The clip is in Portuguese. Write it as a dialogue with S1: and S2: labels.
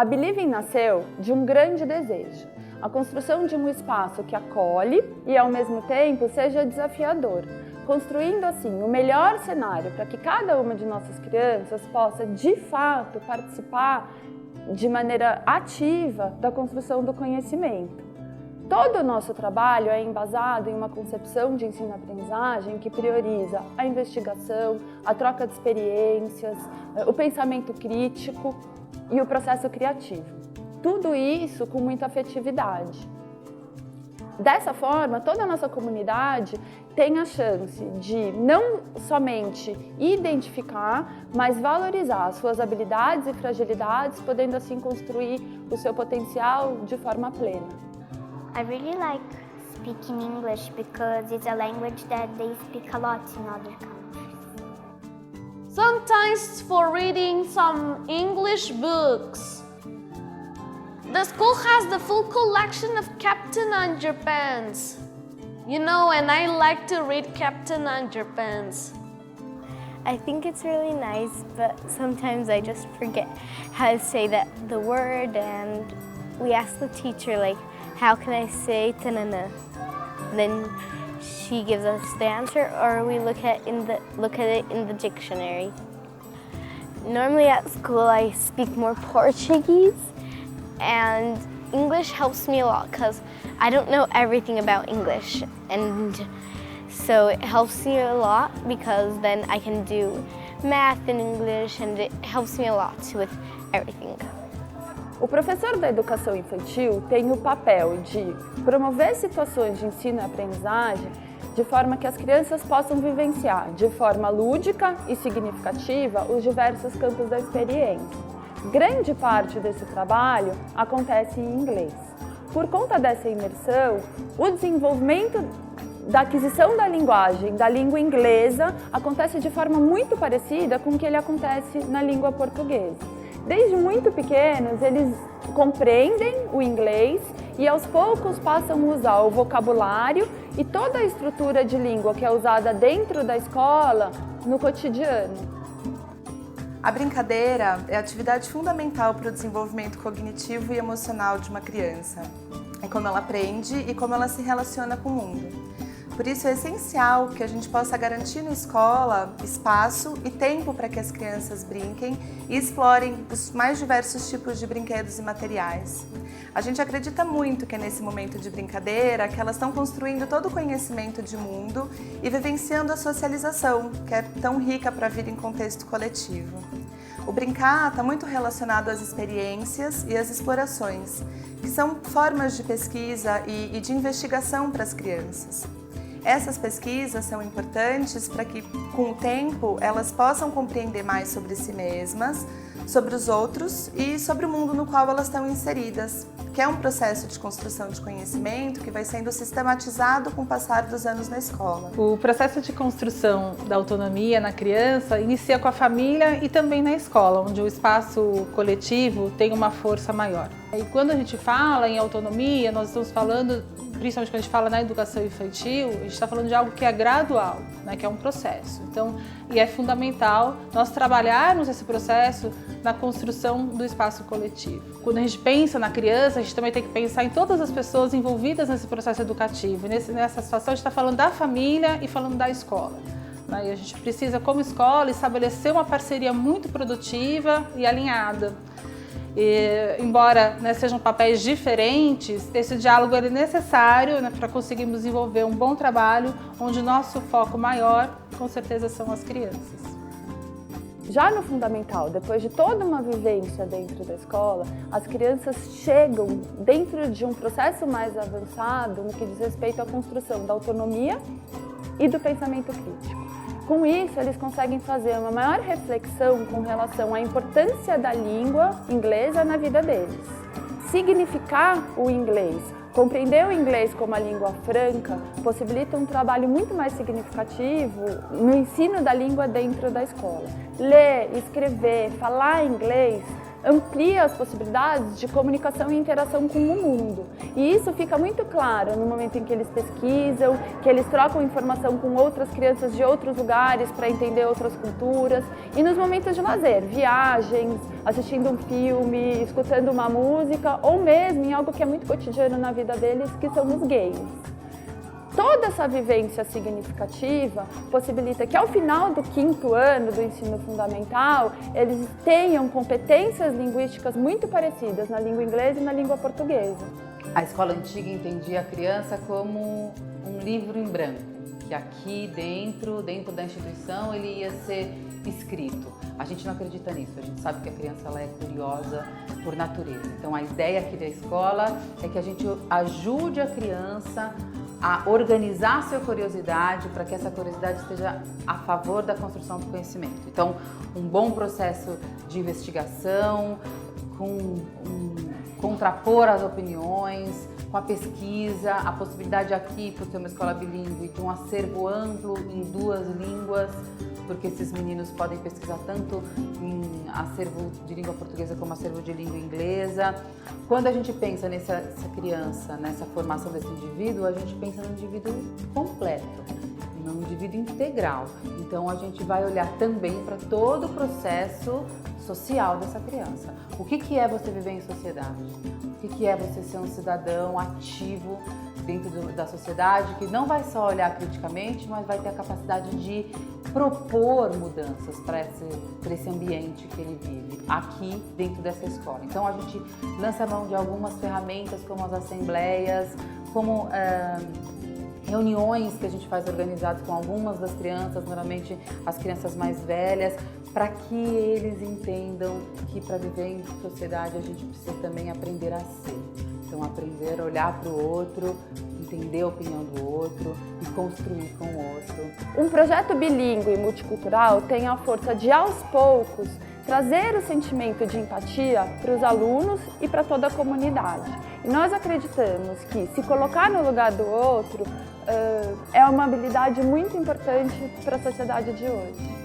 S1: A Believing nasceu de um grande desejo, a construção de um espaço que acolhe e, ao mesmo tempo, seja desafiador, construindo assim o melhor cenário para que cada uma de nossas crianças possa, de fato, participar de maneira ativa da construção do conhecimento. Todo o nosso trabalho é embasado em uma concepção de ensino-aprendizagem que prioriza a investigação, a troca de experiências, o pensamento crítico e o processo criativo. Tudo isso com muita afetividade. Dessa forma, toda a nossa comunidade tem a chance de não somente identificar, mas valorizar as suas habilidades e fragilidades, podendo assim construir o seu potencial de forma plena.
S2: I really like speaking English because it's a language that they speak a lot in other countries.
S3: Sometimes for reading some English books. The school has the full collection of Captain Underpants. You know, and I like to read Captain Underpants.
S4: I think it's really nice, but sometimes I just forget how to say the word, and we ask the teacher, like, how can I say ta-na-na? Then she gives us the answer, or we look at it in the dictionary. Normally at school I speak more Portuguese, and English helps me a lot because I don't know everything about English, and so it helps me a lot because then I can do math in English, and it helps me a lot with everything.
S1: O professor da educação infantil tem o papel de promover situações de ensino e aprendizagem de forma que as crianças possam vivenciar de forma lúdica e significativa os diversos campos da experiência. Grande parte desse trabalho acontece em inglês. Por conta dessa imersão, o desenvolvimento da aquisição da linguagem, da língua inglesa, acontece de forma muito parecida com o que ele acontece na língua portuguesa. Desde muito pequenos, eles compreendem o inglês e aos poucos passam a usar o vocabulário e toda a estrutura de língua que é usada dentro da escola no cotidiano.
S5: A brincadeira é a atividade fundamental para o desenvolvimento cognitivo e emocional de uma criança. É como ela aprende e como ela se relaciona com o mundo. Por isso é essencial que a gente possa garantir na escola espaço e tempo para que as crianças brinquem e explorem os mais diversos tipos de brinquedos e materiais. A gente acredita muito que é nesse momento de brincadeira que elas estão construindo todo o conhecimento de mundo e vivenciando a socialização, que é tão rica para a vida em contexto coletivo. O brincar está muito relacionado às experiências e às explorações, que são formas de pesquisa e de investigação para as crianças. Essas pesquisas são importantes para que, com o tempo, elas possam compreender mais sobre si mesmas, sobre os outros e sobre o mundo no qual elas estão inseridas, que é um processo de construção de conhecimento que vai sendo sistematizado com o passar dos anos na escola.
S6: O processo de construção da autonomia na criança inicia com a família e também na escola, onde o espaço coletivo tem uma força maior. E quando a gente fala em autonomia, nós estamos falando, principalmente quando a gente fala na educação infantil, a gente está falando de algo que é gradual, né, que é um processo. Então, e é fundamental nós trabalharmos esse processo na construção do espaço coletivo. Quando a gente pensa na criança, a gente também tem que pensar em todas as pessoas envolvidas nesse processo educativo. Nessa situação, a gente está falando da família e falando da escola. Né? E a gente precisa, como escola, estabelecer uma parceria muito produtiva e alinhada. E, embora, né, sejam papéis diferentes, esse diálogo é necessário, né, para conseguirmos desenvolver um bom trabalho, onde o nosso foco maior, com certeza, são as crianças.
S1: Já no fundamental, depois de toda uma vivência dentro da escola, as crianças chegam dentro de um processo mais avançado no que diz respeito à construção da autonomia e do pensamento crítico. Com isso, eles conseguem fazer uma maior reflexão com relação à importância da língua inglesa na vida deles. Significar o inglês, compreender o inglês como a língua franca, possibilita um trabalho muito mais significativo no ensino da língua dentro da escola. Ler, escrever, falar inglês amplia as possibilidades de comunicação e interação com o mundo. E isso fica muito claro no momento em que eles pesquisam, que eles trocam informação com outras crianças de outros lugares para entender outras culturas, e nos momentos de lazer, viagens, assistindo um filme, escutando uma música, ou mesmo em algo que é muito cotidiano na vida deles, que são os games. Toda essa vivência significativa possibilita que ao final do 5º ano do ensino fundamental, eles tenham competências linguísticas muito parecidas na língua inglesa e na língua portuguesa.
S7: A escola antiga entendia a criança como um livro em branco, que aqui dentro da instituição ele ia ser escrito. A gente não acredita nisso, a gente sabe que a criança ela é curiosa por natureza. Então a ideia aqui da escola é que a gente ajude a criança a organizar sua curiosidade para que essa curiosidade esteja a favor da construção do conhecimento. Então, um bom processo de investigação, contrapor as opiniões, com a pesquisa, a possibilidade aqui, por ser uma escola bilíngue, de um acervo amplo em 2 línguas, porque esses meninos podem pesquisar tanto em acervo de língua portuguesa como acervo de língua inglesa. Quando a gente pensa nessa criança, nessa formação desse indivíduo, a gente pensa no indivíduo completo, num indivíduo integral. Então a gente vai olhar também para todo o processo social dessa criança. O que é você viver em sociedade? O que é você ser um cidadão ativo dentro da sociedade, que não vai só olhar criticamente, mas vai ter a capacidade de propor mudanças para esse ambiente que ele vive, aqui dentro dessa escola. Então a gente lança mão de algumas ferramentas, como as assembleias, como reuniões que a gente faz organizadas com algumas das crianças, normalmente as crianças mais velhas, para que eles entendam que para viver em sociedade a gente precisa também aprender a ser. Então aprender a olhar para o outro, entender a opinião do outro e construir com o outro.
S1: Um projeto bilíngue e multicultural tem a força de, aos poucos, trazer o sentimento de empatia para os alunos e para toda a comunidade. E nós acreditamos que se colocar no lugar do outro é uma habilidade muito importante para a sociedade de hoje.